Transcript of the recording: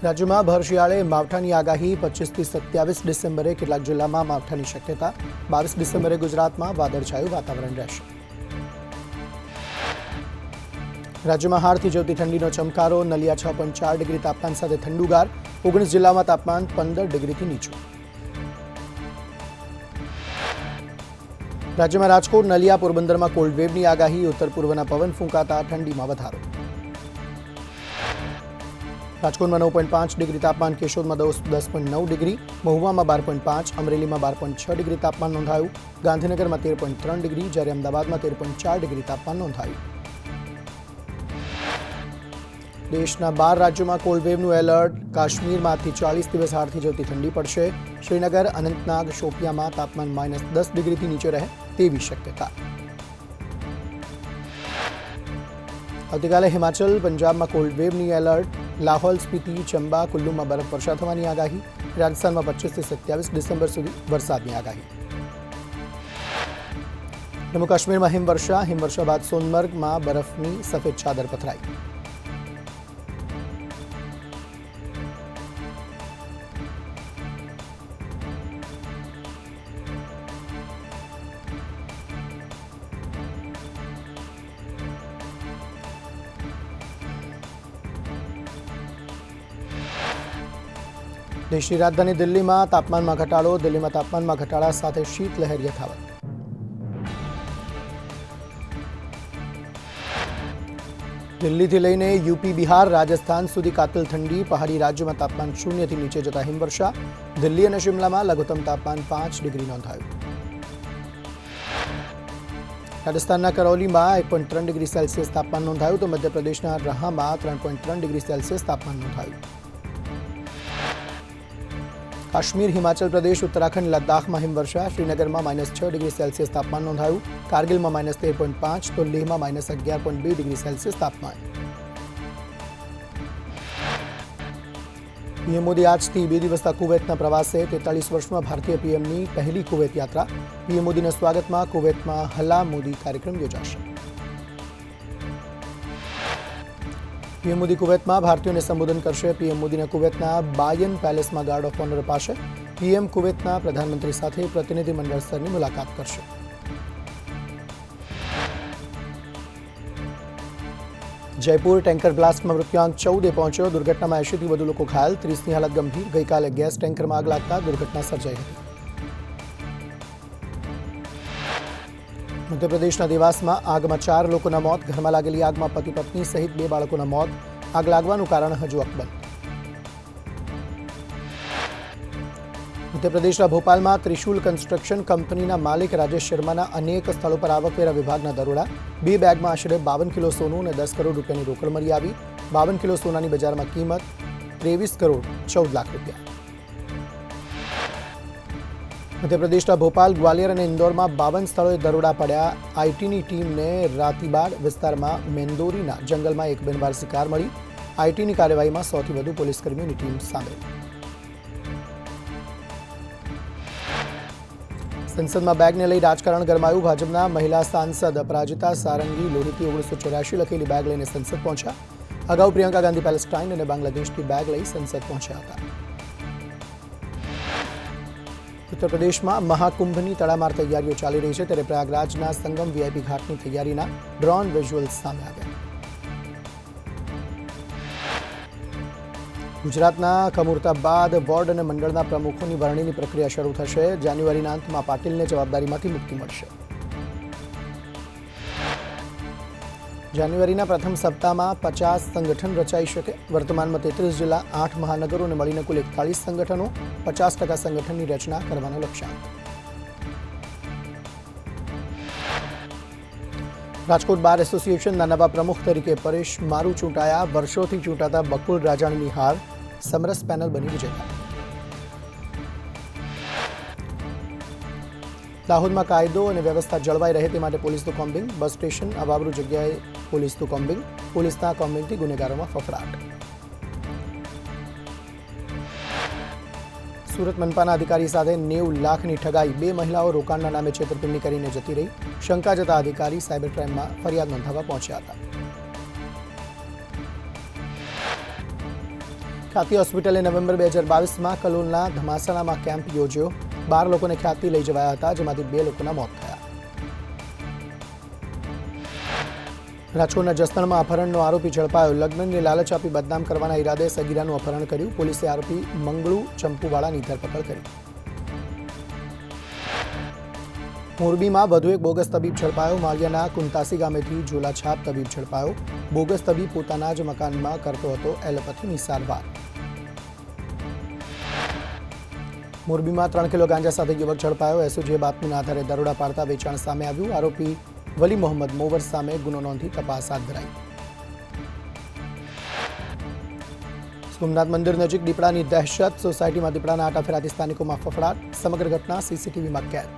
રાજ્યમાં ભર શિયાળે માવઠાની આગાહી 25 થી 27 ડિસેમ્બરે કેટલાક જિલ્લામાં માવઠાની શક્યતા 22 ડિસેમ્બરે ગુજરાતમાં વાદળછાયું વાતાવરણ રહેશે। રાજ્યમાં હાડથી જવતી ઠંડીનો ચમકારો, નલિયા 6.4 ડિગ્રી તાપમાન સાથે ઠંડુગાર, 19 જિલ્લામાં તાપમાન 15 ડિગ્રીથી નીચું। રાજ્યમાં રાજકોટ, નલિયા, પોરબંદરમાં કોલ્ડ વેવની આગાહી, ઉત્તર પૂર્વના પવન ફૂંકાતા ઠંડીમાં વધારો। રાજકોટમાં 9.5 ડિગ્રી તાપમાન, કેશોદમાં 10.9 ડિગ્રી, મહુવામાં 12.5, અમરેલીમાં 12.6 ડિગ્રી તાપમાન નોંધાયું, ગાંધીનગરમાં 13.3 ડિગ્રી, જ્યારે અમદાવાદમાં 13.4 ડિગ્રી તાપમાન નોંધાયું। દેશના 12 રાજ્યોમાં કોલ્ડ વેવનું એલર્ટ, કાશ્મીરમાં આજથી 40 દિવસ હાડથી જવતી ઠંડી પડશે। શ્રીનગર, અનંતનાગ, શોપિયામાં તાપમાન -10 ડિગ્રીથી નીચે રહે તેવી શક્યતા। આવતીકાલે હિમાચલ, પંજાબમાં કોલ્ડ વેવની એલર્ટ, લાહોલ, સ્પીતિ, ચંબા, કુલ્લુમાં બરફવર્ષા થવાની આગાહી, રાજસ્થાનમાં 25 થી 27 ડિસેમ્બર સુધી વરસાદની આગાહી। જમ્મુ કાશ્મીરમાં હિમવર્ષા બાદ સોનમર્ગમાં બરફની સફેદ ચાદર પથરાઈ। દેશની રાજધાની દિલ્હીમાં તાપમાનમાં ઘટાડો, દિલ્હીમાં તાપમાનમાં ઘટાડા સાથે શીતલહેર યથાવત। દિલ્હીથી લઈને યુપી, બિહાર, રાજસ્થાન સુધી કાતિલ ઠંડી, પહાડી રાજ્યોમાં તાપમાન 0 થી નીચે જતા હિમવર્ષા, દિલ્હી અને શિમલામાં લઘુત્તમ તાપમાન 5 ડિગ્રી નોંધાયું। રાજસ્થાનના કરૌલીમાં 1.3 ડિગ્રી સેલ્સિયસ તાપમાન નોંધાયું, તો મધ્યપ્રદેશના રહામાં 3.3 ડિગ્રી સેલ્સિયસ તાપમાન નોંધાયું। કાશ્મીર, હિમાચલ પ્રદેશ, ઉત્તરાખંડ, લદ્દાખમાં હિમવર્ષા, શ્રીનગરમાં -6 ડિગ્રી સેલ્સિયસ તાપમાન નોંધાયું, કારગિલમાં -13.5, તો લેહમાં -11.2 ડિગ્રી સેલ્સિયસ તાપમાન। પીએમ મોદી આજથી 2 દિવસના કુવૈતના પ્રવાસે, 43 વર્ષમાં ભારતીય પીએમની પહેલી કુવૈત યાત્રા। પીએમ મોદીના સ્વાગતમાં કુવૈતમાં હલા મોદી કાર્યક્રમ યોજાશે। પીએમ મોદી કુવૈતમાં ભારતીયોને સંબોધન કરશે। પીએમ મોદીને કુવૈતના બાયન પેલેસમાં ગાર્ડ ઓફ ઓનર અપાશે। પીએમ કુવૈતના પ્રધાનમંત્રી સાથે પ્રતિનિધિમંડળ સ્તરની મુલાકાત કરશે। જયપુર ટેન્કર બ્લાસ્ટમાં મૃત્યુઆંક 14 પહોંચ્યો, દુર્ઘટનામાં 80 થી વધુ લોકો ઘાયલ, 30ની હાલત ગંભીર। ગઈકાલે ગેસ ટેન્કરમાં આગ લાગતા દુર્ઘટના સર્જાઈ હતી। મધ્યપ્રદેશના દેવાસમાં આગમાં 4 લોકોના મોત, ઘરમાં લાગેલી આગમાં પતિ પત્ની સહિત 2 બાળકોના મોત, આગ લાગવાનું કારણ હજુ અકબંધ। મધ્યપ્રદેશના ભોપાલમાં ત્રિશુલ કન્સ્ટ્રક્શન કંપનીના માલિક રાજેશ શર્માના અનેક સ્થળો પર આવકવેરા વિભાગના દરોડા, 2 બેગમાં આશરે 52 કિલો સોનું અને 10 કરોડ રૂપિયાની રોકડ મળી આવી। 52 કિલો સોનાની બજારમાં કિંમત 23 કરોડ 14 લાખ રૂપિયા। મધ્યપ્રદેશના ભોપાલ, ગ્વાલિયર અને ઇન્દોરમાં 52 સ્થળોએ દરોડા પડ્યા। આઈટીની ટીમને રાતીબાડ વિસ્તારમાં મેંદોરીના જંગલમાં એક બિનવારસી કાર મળી। આઈટીની કાર્યવાહીમાં 100 થી વધુ પોલીસકર્મીઓની ટીમ સામેલ। સંસદમાં બેગને લઈ રાજકારણ ગરમાયું, ભાજપના મહિલા સાંસદ અપરાજિતા સારંગી લોહીથી 1984 લખેલી બેગ લઈને સંસદ પહોંચ્યા। અગાઉ પ્રિયંકા ગાંધી પેલેસ્ટાઇન અને બાંગ્લાદેશથી બેગ લઈ સંસદ પહોંચ્યા હતા। ઉત્તર પ્રદેશમાં મહાકુંભની તડામાર તૈયારીઓ ચાલી રહી છે, ત્યારે પ્રયાગરાજના સંગમ વીઆઈપી ઘાટની તૈયારીના ડ્રોન વિઝ્યુઅલ્સ સામે આવ્યા। ગુજરાતના કમુરતાબાદ વોર્ડ અને મંડળના પ્રમુખોની વરણીની પ્રક્રિયા શરૂ થશે। જાન્યુઆરીના અંતમાં પાટીલને જવાબદારીમાંથી મુક્તિ મળશે। જાન્યુઆરીના પ્રથમ સપ્તાહમાં 50 સંગઠન રચાઈ શકે। વર્તમાનમાં 33 જિલ્લા, 8 મહાનગરોને મળીને કુલ 41 સંગઠનો, 50% સંગઠનની રચના કરવાનો લક્ષ્યાંક। રાજકોટ બાર એસોસિએશનના નવા પ્રમુખ તરીકે પરેશ મારુ ચૂંટાયા। વર્ષોથી ચૂંટાતા બકુલ રાજાણીની હાર, સમરસ પેનલ બની વિજેતા। દાહોદમાં કાયદો અને વ્યવસ્થા જળવાઈ રહે તે માટે પોલીસનું કોમ્બિંગ, બસ સ્ટેશન, અવાવરૂ જગ્યાએ પોલીસનું કોમ્બિંગ, પોલીસના કોમ્બિંગથી ગુનેગારોમાં ફફડાટ। સુરત મનપાના અધિકારી સાથે 90 લાખની ઠગાઈ, 2 મહિલાઓ રોકાણના નામે છેતરપિંડી કરીને જતી રહી। શંકા જતા અધિકારી સાયબર ક્રાઇમમાં ફરિયાદ નોંધાવવા પહોંચ્યા હતા। ખ્યાતિ હોસ્પિટલે નવેમ્બર 2022માં કલોલના ધમાસાણામાં કેમ્પ યોજ્યો. 12 લોકોને ખ્યાતિ લઈ જવાયા હતા, જેમાંથી 2 લોકોના મોત થયા. રાજકોટના જસદણમાં અપહરણનો આરોપી ઝડપાયો. લગ્નની લાલચ આપી બદનામ કરવાના ઈરાદે સગીરાનું અપહરણ કર્યું. પોલીસે આરોપી મંગળુ ચંપુવાળાની ધરપકડ કરી. મોરબીમાં વધુ એક બોગસ તબીબ ઝડપાયો. માળિયાના કુંતાસી ગામેથી ઝોલાછાપ તબીબ ઝડપાયો. બોગસ તબીબ પોતાના જ મકાનમાં કરતો હતો એલોપેથીની સારવાર. મોરબીમાં 3 કિલો ગાંજા સાથે યુવક ઝડપાયો. એસઓજીએ બાતમીના આધારે દરોડા પાડતા વેચાણ સામે આવ્યું. આરોપી વલી મોહમ્મદ મોવર સામે ગુનો નોંધી તપાસ હાથ ધરાઈ. સોમનાથ મંદિર નજીક દીપડાની દહેશત. સોસાયટીમાં દીપડાના આટા ફેરાતી સ્થાનિકોમાં ફફડાટ. સમગ્ર ઘટના સીસીટીવીમાં કેદ.